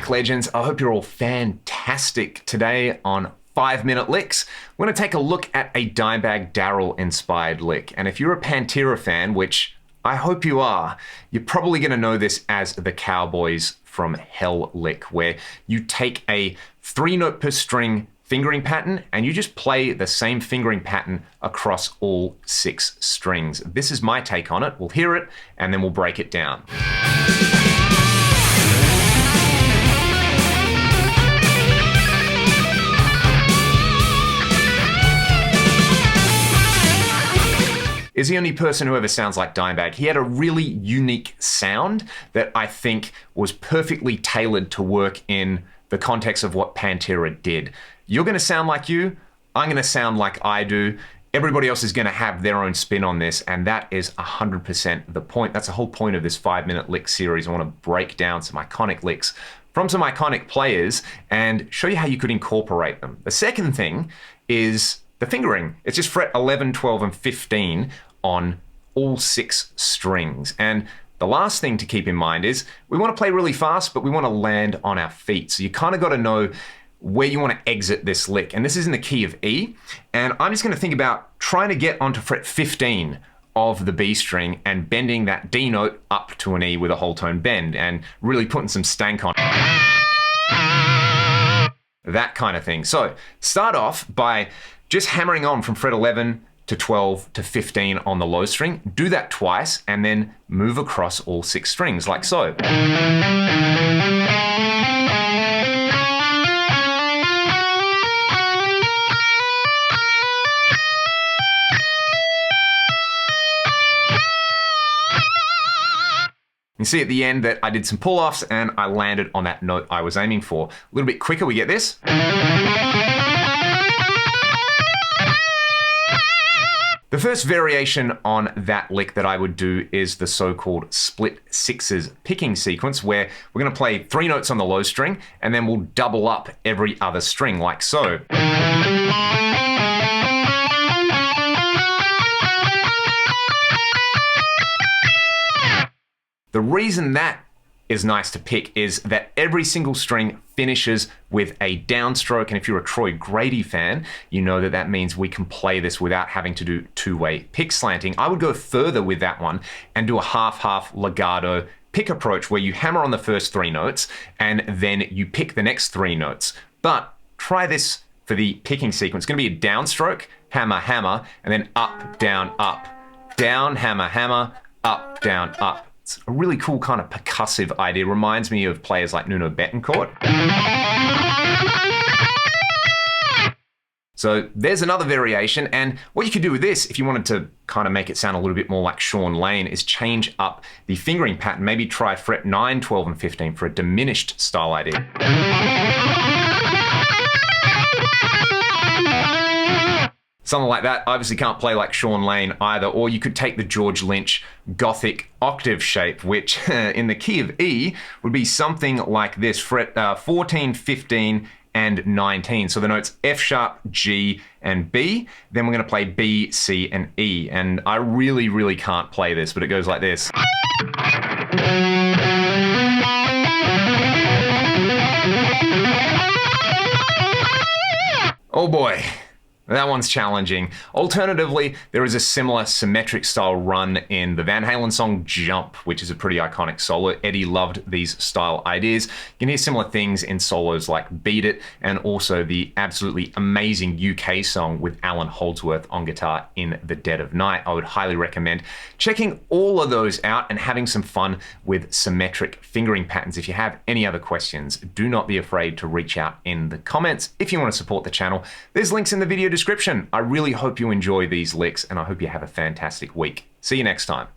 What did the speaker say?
back, legends. I hope you're all fantastic. Today on 5-Minute Licks, we're going to take a look at a Dimebag Darrell inspired lick. And if you're a Pantera fan, which I hope you are, you're probably going to know this as the Cowboys from Hell lick, where you take a 3-note per string fingering pattern and you just play the same fingering pattern across all 6 strings. This is my take on it. We'll hear it and then we'll break it down. Is the only person who ever sounds like Dimebag. He had a really unique sound that I think was perfectly tailored to work in the context of what Pantera did. You're gonna sound like you, I'm gonna sound like I do. Everybody else is gonna have their own spin on this, and that is 100% the point. That's the whole point of this 5-Minute Lick series. I wanna break down some iconic licks from some iconic players and show you how you could incorporate them. The second thing is the fingering. It's just fret 11, 12, and 15 on all 6 strings. And the last thing to keep in mind is we want to play really fast, but we want to land on our feet. So you kind of got to know where you want to exit this lick. And this is in the key of E. And I'm just going to think about trying to get onto fret 15 of the B string and bending that D note up to an E with a whole tone bend and really putting some stank on it. That kind of thing. So start off by just hammering on from fret 11 to 12 to 15 on the low string. Do that twice and then move across all 6 strings like so. You see at the end that I did some pull-offs and I landed on that note I was aiming for. A little bit quicker, we get this. The first variation on that lick that I would do is the so-called split sixes picking sequence, where we're going to play 3 notes on the low string and then we'll double up every other string like so. The reason that is nice to pick is that every single string finishes with a downstroke, and if you're a Troy Grady fan, you know that that means we can play this without having to do 2-way pick slanting. I would go further with that one and do a half-half legato pick approach where you hammer on the first 3 notes and then you pick the next 3 notes. But try this for the picking sequence. It's going to be a downstroke, hammer, hammer, and then up, down, hammer, hammer, up, down, up. It's a really cool kind of percussive idea. Reminds me of players like Nuno Betancourt. So there's another variation, and what you could do with this, if you wanted to kind of make it sound a little bit more like Sean Lane, is change up the fingering pattern. Maybe try fret 9, 12, and 15 for a diminished style idea. Something like that. Obviously can't play like Sean Lane either. Or you could take the George Lynch Gothic octave shape, which in the key of E would be something like this. Fret 14, 15, and 19. So the notes F sharp, G, and B. Then we're going to play B, C, and E. And I really, really can't play this, but it goes like this. Oh boy. That one's challenging. Alternatively, there is a similar symmetric style run in the Van Halen song Jump, which is a pretty iconic solo. Eddie loved these style ideas. You can hear similar things in solos like Beat It and also the absolutely amazing UK song with Alan Holdsworth on guitar, In the Dead of Night. I would highly recommend checking all of those out and having some fun with symmetric fingering patterns. If you have any other questions, do not be afraid to reach out in the comments. If you want to support the channel, there's links in the video description. I really hope you enjoy these licks and I hope you have a fantastic week. See you next time.